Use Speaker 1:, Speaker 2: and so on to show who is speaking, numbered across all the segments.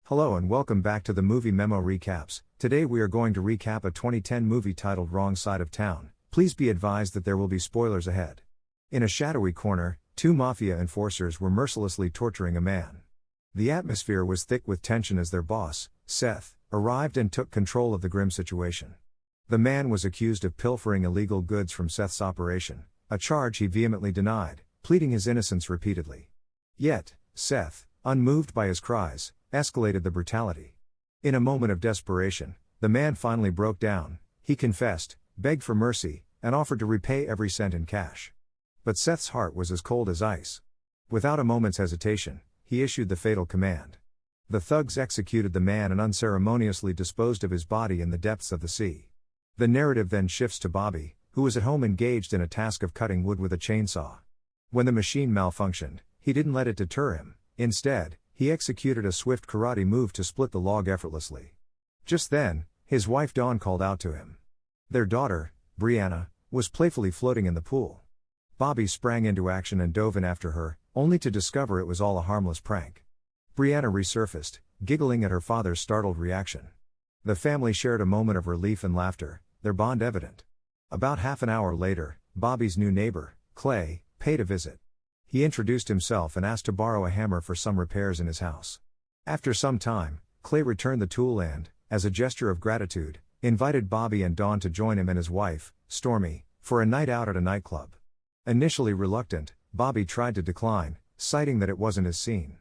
Speaker 1: Hello and welcome back to the Movie Memo Recaps. Today we are going to recap a 2010 movie titled Wrong Side of Town. Please be advised that there will be spoilers ahead. In a shadowy corner, two Mafia enforcers were mercilessly torturing a man. The atmosphere was thick with tension as their boss, Seth, arrived and took control of the grim situation. The man was accused of pilfering illegal goods from Seth's operation, a charge he vehemently denied, pleading his innocence repeatedly. Yet, Seth, unmoved by his cries, escalated the brutality. In a moment of desperation, the man finally broke down. He confessed, begged for mercy, and offered to repay every cent in cash. But Seth's heart was as cold as ice. Without a moment's hesitation, he issued the fatal command. The thugs executed the man and unceremoniously disposed of his body in the depths of the sea. The narrative then shifts to Bobby, who was at home engaged in a task of cutting wood with a chainsaw. When the machine malfunctioned, he didn't let it deter him. Instead, he executed a swift karate move to split the log effortlessly. Just then, his wife Dawn called out to him. Their daughter, Brianna, was playfully floating in the pool. Bobby sprang into action and dove in after her, only to discover it was all a harmless prank. Brianna resurfaced, giggling at her father's startled reaction. The family shared a moment of relief and laughter, their bond evident. About half an hour later, Bobby's new neighbor, Clay, paid a visit. He introduced himself and asked to borrow a hammer for some repairs in his house. After some time, Clay returned the tool and, as a gesture of gratitude, invited Bobby and Dawn to join him and his wife, Stormy, for a night out at a nightclub. Initially reluctant, Bobby tried to decline, citing that it wasn't his scene.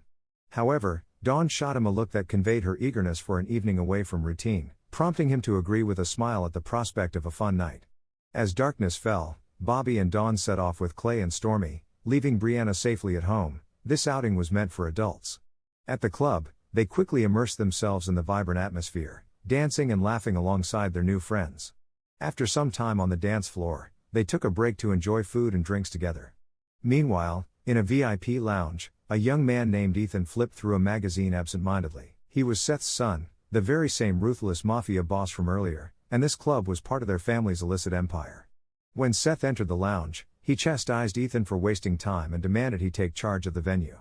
Speaker 1: However, Dawn shot him a look that conveyed her eagerness for an evening away from routine, prompting him to agree with a smile at the prospect of a fun night. As darkness fell, Bobby and Dawn set off with Clay and Stormy, leaving Brianna safely at home. This outing was meant for adults. At the club, they quickly immersed themselves in the vibrant atmosphere, dancing and laughing alongside their new friends. After some time on the dance floor, they took a break to enjoy food and drinks together. Meanwhile, in a VIP lounge, a young man named Ethan flipped through a magazine absent-mindedly. He was Seth's son, the very same ruthless Mafia boss from earlier, and this club was part of their family's illicit empire. When Seth entered the lounge, he chastised Ethan for wasting time and demanded he take charge of the venue.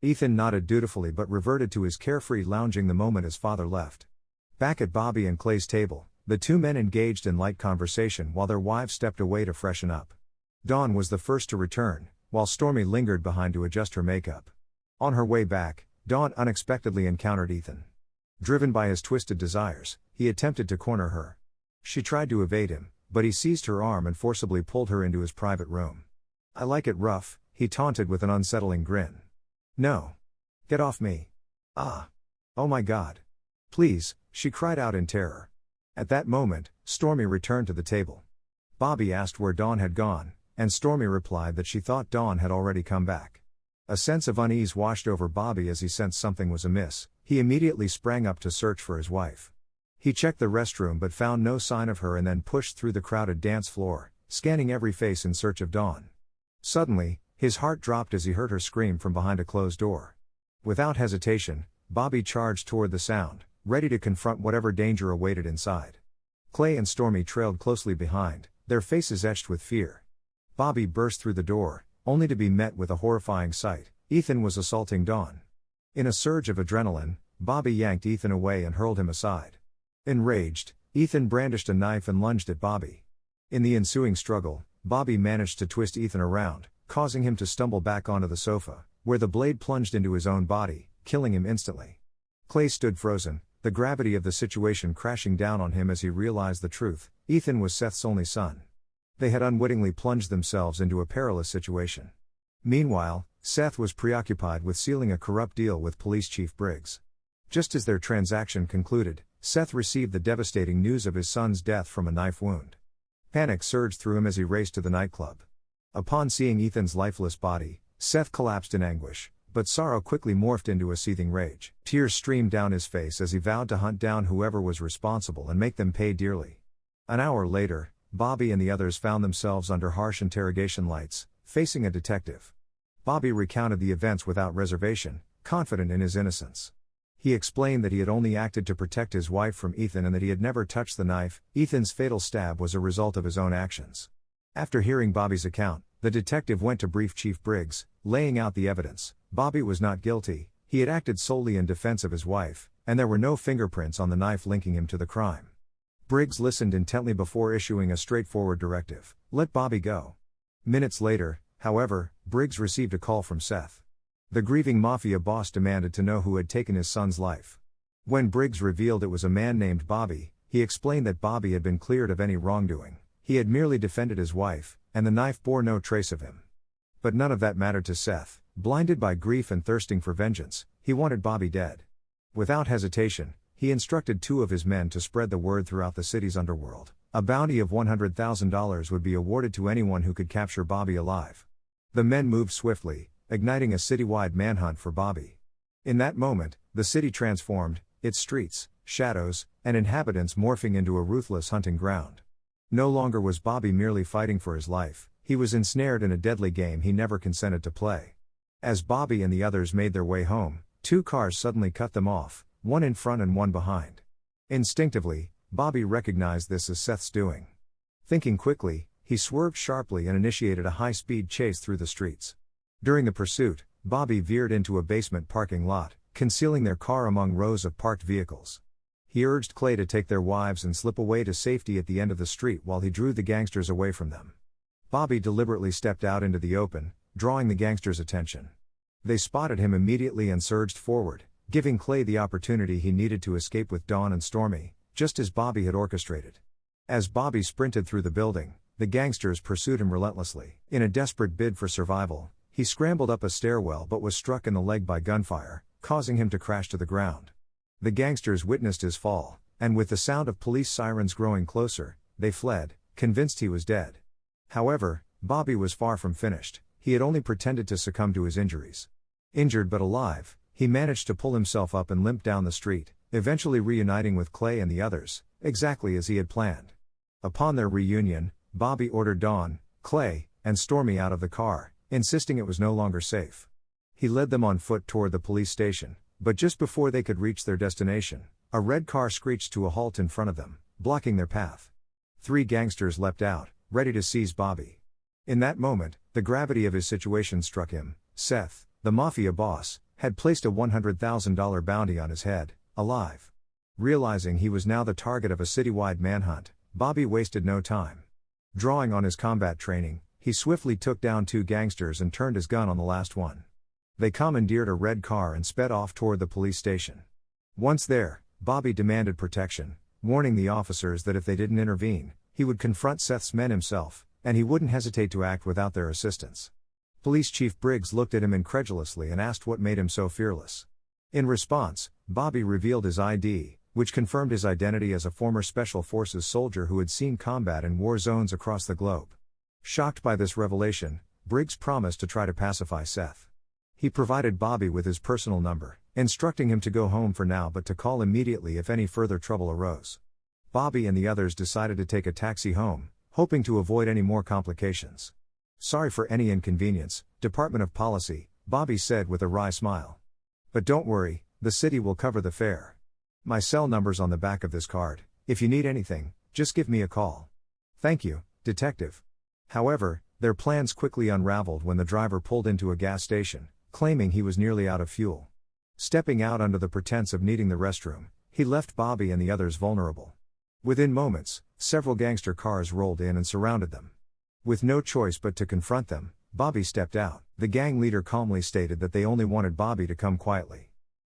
Speaker 1: Ethan nodded dutifully but reverted to his carefree lounging the moment his father left. Back at Bobby and Clay's table, the two men engaged in light conversation while their wives stepped away to freshen up. Dawn was the first to return, while Stormy lingered behind to adjust her makeup. On her way back, Dawn unexpectedly encountered Ethan. Driven by his twisted desires, he attempted to corner her. She tried to evade him, but he seized her arm and forcibly pulled her into his private room. "I like it rough," he taunted with an unsettling grin. "No. Get off me." "Ah. Oh my God. Please," she cried out in terror. At that moment, Stormy returned to the table. Bobby asked where Dawn had gone, and Stormy replied that she thought Dawn had already come back. A sense of unease washed over Bobby as he sensed something was amiss. He immediately sprang up to search for his wife. He checked the restroom but found no sign of her and then pushed through the crowded dance floor, scanning every face in search of Dawn. Suddenly, his heart dropped as he heard her scream from behind a closed door. Without hesitation, Bobby charged toward the sound, ready to confront whatever danger awaited inside. Clay and Stormy trailed closely behind, their faces etched with fear. Bobby burst through the door, only to be met with a horrifying sight. Ethan was assaulting Dawn. In a surge of adrenaline, Bobby yanked Ethan away and hurled him aside. Enraged, Ethan brandished a knife and lunged at Bobby. In the ensuing struggle, Bobby managed to twist Ethan around, causing him to stumble back onto the sofa, where the blade plunged into his own body, killing him instantly. Clay stood frozen, the gravity of the situation crashing down on him as he realized the truth. Ethan was Seth's only son. They had unwittingly plunged themselves into a perilous situation. Meanwhile, Seth was preoccupied with sealing a corrupt deal with Police Chief Briggs. Just as their transaction concluded, Seth received the devastating news of his son's death from a knife wound. Panic surged through him as he raced to the nightclub. Upon seeing Ethan's lifeless body, Seth collapsed in anguish, but sorrow quickly morphed into a seething rage. Tears streamed down his face as he vowed to hunt down whoever was responsible and make them pay dearly. An hour later, Bobby and the others found themselves under harsh interrogation lights, facing a detective. Bobby recounted the events without reservation, confident in his innocence. He explained that he had only acted to protect his wife from Ethan and that he had never touched the knife. Ethan's fatal stab was a result of his own actions. After hearing Bobby's account, the detective went to brief Chief Briggs, laying out the evidence. Bobby was not guilty, He had acted solely in defense of his wife, and there were no fingerprints on the knife linking him to the crime. Briggs listened intently before issuing a straightforward directive: let Bobby go. Minutes later, however, Briggs received a call from Seth. The grieving Mafia boss demanded to know who had taken his son's life. When Briggs revealed it was a man named Bobby, he explained that Bobby had been cleared of any wrongdoing. He had merely defended his wife, and the knife bore no trace of him. But none of that mattered to Seth. Blinded by grief and thirsting for vengeance, he wanted Bobby dead. Without hesitation, he instructed 2 of his men to spread the word throughout the city's underworld. A bounty of $100,000 would be awarded to anyone who could capture Bobby alive. The men moved swiftly, igniting a citywide manhunt for Bobby. In that moment, the city transformed, its streets, shadows, and inhabitants morphing into a ruthless hunting ground. No longer was Bobby merely fighting for his life, he was ensnared in a deadly game he never consented to play. As Bobby and the others made their way home, 2 cars suddenly cut them off, one in front and one behind. Instinctively, Bobby recognized this as Seth's doing. Thinking quickly, he swerved sharply and initiated a high-speed chase through the streets. During the pursuit, Bobby veered into a basement parking lot, concealing their car among rows of parked vehicles. He urged Clay to take their wives and slip away to safety at the end of the street while he drew the gangsters away from them. Bobby deliberately stepped out into the open, drawing the gangsters' attention. They spotted him immediately and surged forward, giving Clay the opportunity he needed to escape with Dawn and Stormy, just as Bobby had orchestrated. As Bobby sprinted through the building, the gangsters pursued him relentlessly. In a desperate bid for survival, he scrambled up a stairwell but was struck in the leg by gunfire, causing him to crash to the ground. The gangsters witnessed his fall, and with the sound of police sirens growing closer, they fled, convinced he was dead. However, Bobby was far from finished. He had only pretended to succumb to his injuries. Injured but alive, he managed to pull himself up and limp down the street, eventually reuniting with Clay and the others, exactly as he had planned. Upon their reunion, Bobby ordered Dawn, Clay, and Stormy out of the car, insisting it was no longer safe. He led them on foot toward the police station, but just before they could reach their destination, a red car screeched to a halt in front of them, blocking their path. 3 gangsters leapt out, ready to seize Bobby. In that moment, the gravity of his situation struck him. Seth, the Mafia boss, had placed a $100,000 bounty on his head, alive. Realizing he was now the target of a citywide manhunt, Bobby wasted no time. Drawing on his combat training, he swiftly took down 2 gangsters and turned his gun on the last one. They commandeered a red car and sped off toward the police station. Once there, Bobby demanded protection, warning the officers that if they didn't intervene, he would confront Seth's men himself, and he wouldn't hesitate to act without their assistance. Police Chief Briggs looked at him incredulously and asked what made him so fearless. In response, Bobby revealed his ID, which confirmed his identity as a former Special Forces soldier who had seen combat in war zones across the globe. Shocked by this revelation, Briggs promised to try to pacify Seth. He provided Bobby with his personal number, instructing him to go home for now but to call immediately if any further trouble arose. Bobby and the others decided to take a taxi home, hoping to avoid any more complications. "Sorry for any inconvenience, Department of Policy," Bobby said with a wry smile. "But don't worry, the city will cover the fare. My cell number's on the back of this card. If you need anything, just give me a call." "Thank you, Detective." However, their plans quickly unraveled when the driver pulled into a gas station, claiming he was nearly out of fuel. Stepping out under the pretense of needing the restroom, he left Bobby and the others vulnerable. Within moments, several gangster cars rolled in and surrounded them. With no choice but to confront them, Bobby stepped out. The gang leader calmly stated that they only wanted Bobby to come quietly.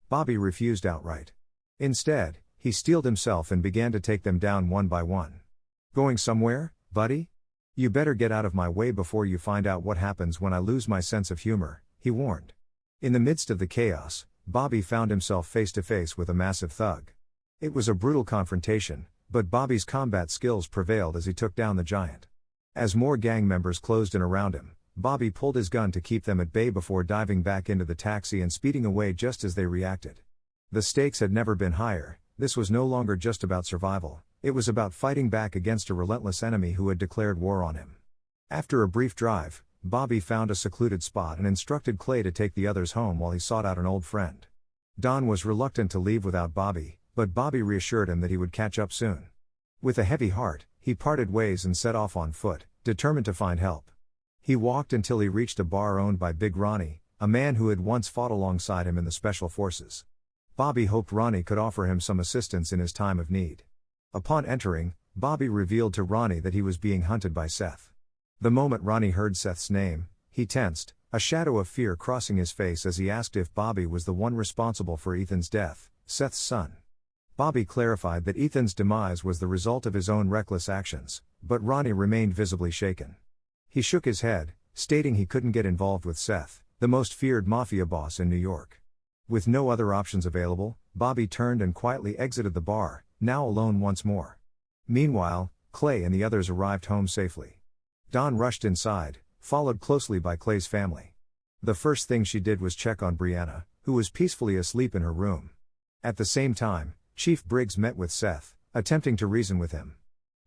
Speaker 1: Bobby refused outright. Instead, he steeled himself and began to take them down one by one. "Going somewhere, buddy? You better get out of my way before you find out what happens when I lose my sense of humor," he warned. In the midst of the chaos, Bobby found himself face to face with a massive thug. It was a brutal confrontation, but Bobby's combat skills prevailed as he took down the giant. As more gang members closed in around him, Bobby pulled his gun to keep them at bay before diving back into the taxi and speeding away just as they reacted. The stakes had never been higher. This was no longer just about survival, it was about fighting back against a relentless enemy who had declared war on him. After a brief drive, Bobby found a secluded spot and instructed Clay to take the others home while he sought out an old friend. Don was reluctant to leave without Bobby, but Bobby reassured him that he would catch up soon. With a heavy heart, he parted ways and set off on foot, determined to find help. He walked until he reached a bar owned by Big Ronnie, a man who had once fought alongside him in the Special Forces. Bobby hoped Ronnie could offer him some assistance in his time of need. Upon entering, Bobby revealed to Ronnie that he was being hunted by Seth. The moment Ronnie heard Seth's name, he tensed, a shadow of fear crossing his face as he asked if Bobby was the one responsible for Ethan's death, Seth's son. Bobby clarified that Ethan's demise was the result of his own reckless actions, but Ronnie remained visibly shaken. He shook his head, stating he couldn't get involved with Seth, the most feared Mafia boss in New York. With no other options available, Bobby turned and quietly exited the bar, now alone once more. Meanwhile, Clay and the others arrived home safely. Dawn rushed inside, followed closely by Clay's family. The first thing she did was check on Brianna, who was peacefully asleep in her room. At the same time, Chief Briggs met with Seth, attempting to reason with him.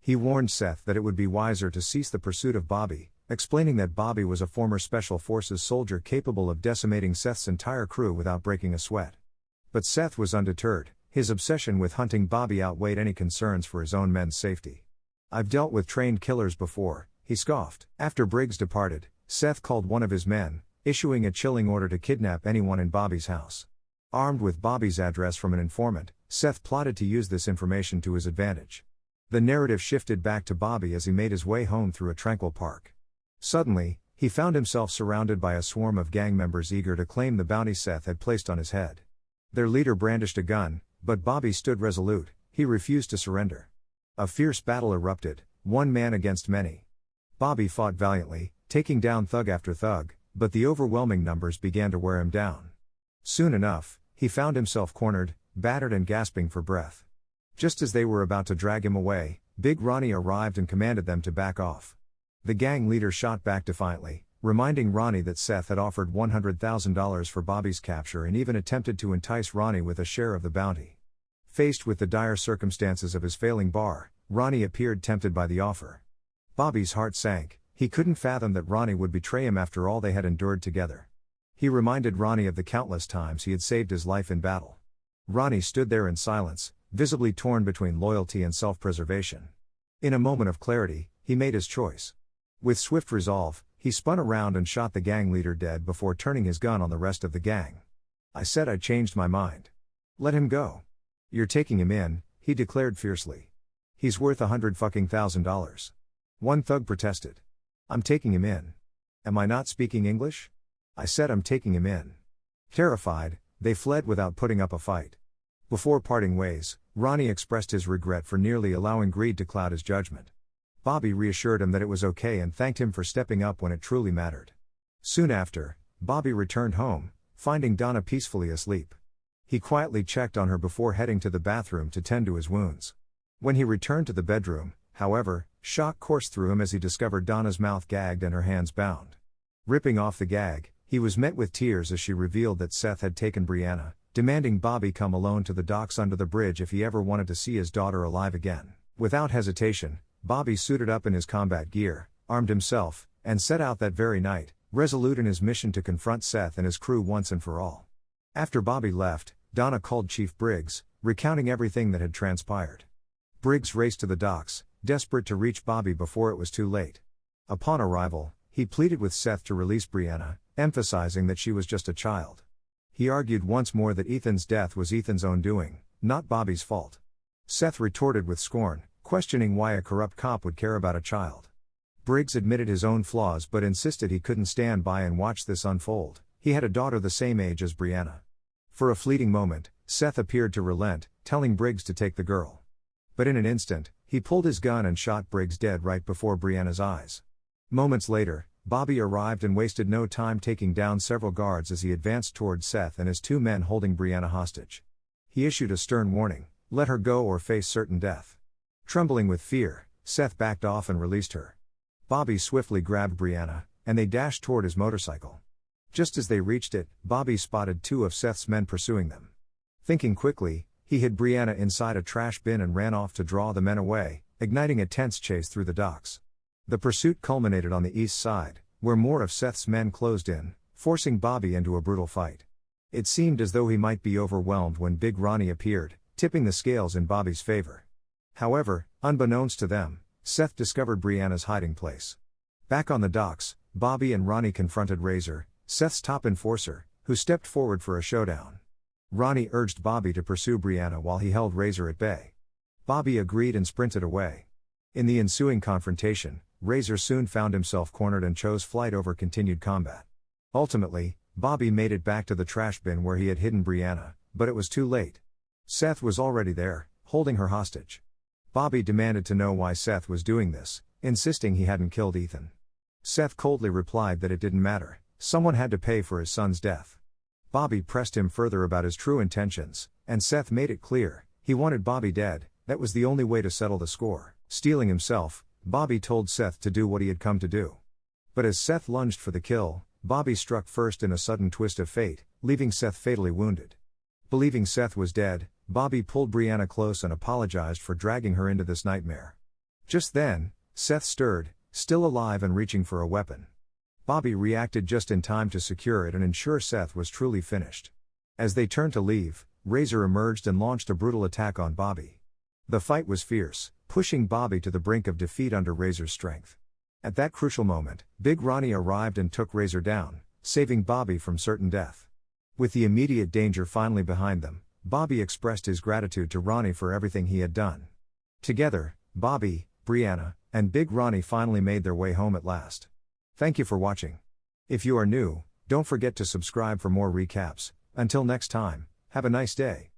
Speaker 1: He warned Seth that it would be wiser to cease the pursuit of Bobby, explaining that Bobby was a former Special Forces soldier capable of decimating Seth's entire crew without breaking a sweat. But Seth was undeterred, his obsession with hunting Bobby outweighed any concerns for his own men's safety. "I've dealt with trained killers before," he scoffed. After Briggs departed, Seth called one of his men, issuing a chilling order to kidnap anyone in Bobby's house. Armed with Bobby's address from an informant, Seth plotted to use this information to his advantage. The narrative shifted back to Bobby as he made his way home through a tranquil park. Suddenly, he found himself surrounded by a swarm of gang members eager to claim the bounty Seth had placed on his head. Their leader brandished a gun, but Bobby stood resolute, he refused to surrender. A fierce battle erupted, one man against many. Bobby fought valiantly, taking down thug after thug, but the overwhelming numbers began to wear him down. Soon enough, he found himself cornered, battered and gasping for breath. Just as they were about to drag him away, Big Ronnie arrived and commanded them to back off. The gang leader shot back defiantly, reminding Ronnie that Seth had offered $100,000 for Bobby's capture and even attempted to entice Ronnie with a share of the bounty. Faced with the dire circumstances of his failing bar, Ronnie appeared tempted by the offer. Bobby's heart sank, he couldn't fathom that Ronnie would betray him after all they had endured together. He reminded Ronnie of the countless times he had saved his life in battle. Ronnie stood there in silence, visibly torn between loyalty and self-preservation. In a moment of clarity, he made his choice. With swift resolve, he spun around and shot the gang leader dead before turning his gun on the rest of the gang. "I said I changed my mind. Let him go." "You're taking him in," he declared fiercely. "He's worth $100,000. One thug protested. "I'm taking him in. Am I not speaking English? I said I'm taking him in." Terrified, they fled without putting up a fight. Before parting ways, Ronnie expressed his regret for nearly allowing greed to cloud his judgment. Bobby reassured him that it was okay and thanked him for stepping up when it truly mattered. Soon after, Bobby returned home, finding Donna peacefully asleep. He quietly checked on her before heading to the bathroom to tend to his wounds. When he returned to the bedroom, however, shock coursed through him as he discovered Donna's mouth gagged and her hands bound. Ripping off the gag, he was met with tears as she revealed that Seth had taken Brianna, demanding Bobby come alone to the docks under the bridge if he ever wanted to see his daughter alive again. Without hesitation, Bobby suited up in his combat gear, armed himself, and set out that very night, resolute in his mission to confront Seth and his crew once and for all. After Bobby left, Donna called Chief Briggs, recounting everything that had transpired. Briggs raced to the docks, desperate to reach Bobby before it was too late. Upon arrival, he pleaded with Seth to release Brianna, emphasizing that she was just a child. He argued once more that Ethan's death was Ethan's own doing, not Bobby's fault. Seth retorted with scorn, questioning why a corrupt cop would care about a child. Briggs admitted his own flaws but insisted he couldn't stand by and watch this unfold. He had a daughter the same age as Brianna. For a fleeting moment, Seth appeared to relent, telling Briggs to take the girl. But in an instant, he pulled his gun and shot Briggs dead right before Brianna's eyes. Moments later, Bobby arrived and wasted no time taking down several guards as he advanced toward Seth and his two men holding Brianna hostage. He issued a stern warning, "Let her go or face certain death." Trembling with fear, Seth backed off and released her. Bobby swiftly grabbed Brianna, and they dashed toward his motorcycle. Just as they reached it, Bobby spotted two of Seth's men pursuing them. Thinking quickly, he hid Brianna inside a trash bin and ran off to draw the men away, igniting a tense chase through the docks. The pursuit culminated on the east side, where more of Seth's men closed in, forcing Bobby into a brutal fight. It seemed as though he might be overwhelmed when Big Ronnie appeared, tipping the scales in Bobby's favor. However, unbeknownst to them, Seth discovered Brianna's hiding place. Back on the docks, Bobby and Ronnie confronted Razor, Seth's top enforcer, who stepped forward for a showdown. Ronnie urged Bobby to pursue Brianna while he held Razor at bay. Bobby agreed and sprinted away. In the ensuing confrontation, Razor soon found himself cornered and chose flight over continued combat. Ultimately, Bobby made it back to the trash bin where he had hidden Brianna, but it was too late. Seth was already there, holding her hostage. Bobby demanded to know why Seth was doing this, insisting he hadn't killed Ethan. Seth coldly replied that it didn't matter, someone had to pay for his son's death. Bobby pressed him further about his true intentions, and Seth made it clear, he wanted Bobby dead. That was the only way to settle the score. Steeling himself, Bobby told Seth to do what he had come to do. But as Seth lunged for the kill, Bobby struck first in a sudden twist of fate, leaving Seth fatally wounded. Believing Seth was dead, Bobby pulled Brianna close and apologized for dragging her into this nightmare. Just then, Seth stirred, still alive and reaching for a weapon. Bobby reacted just in time to secure it and ensure Seth was truly finished. As they turned to leave, Razor emerged and launched a brutal attack on Bobby. The fight was fierce, pushing Bobby to the brink of defeat under Razor's strength. At that crucial moment, Big Ronnie arrived and took Razor down, saving Bobby from certain death. With the immediate danger finally behind them, Bobby expressed his gratitude to Ronnie for everything he had done. Together, Bobby, Brianna, and Big Ronnie finally made their way home at last. Thank you for watching. If you are new, don't forget to subscribe for more recaps. Until next time, have a nice day.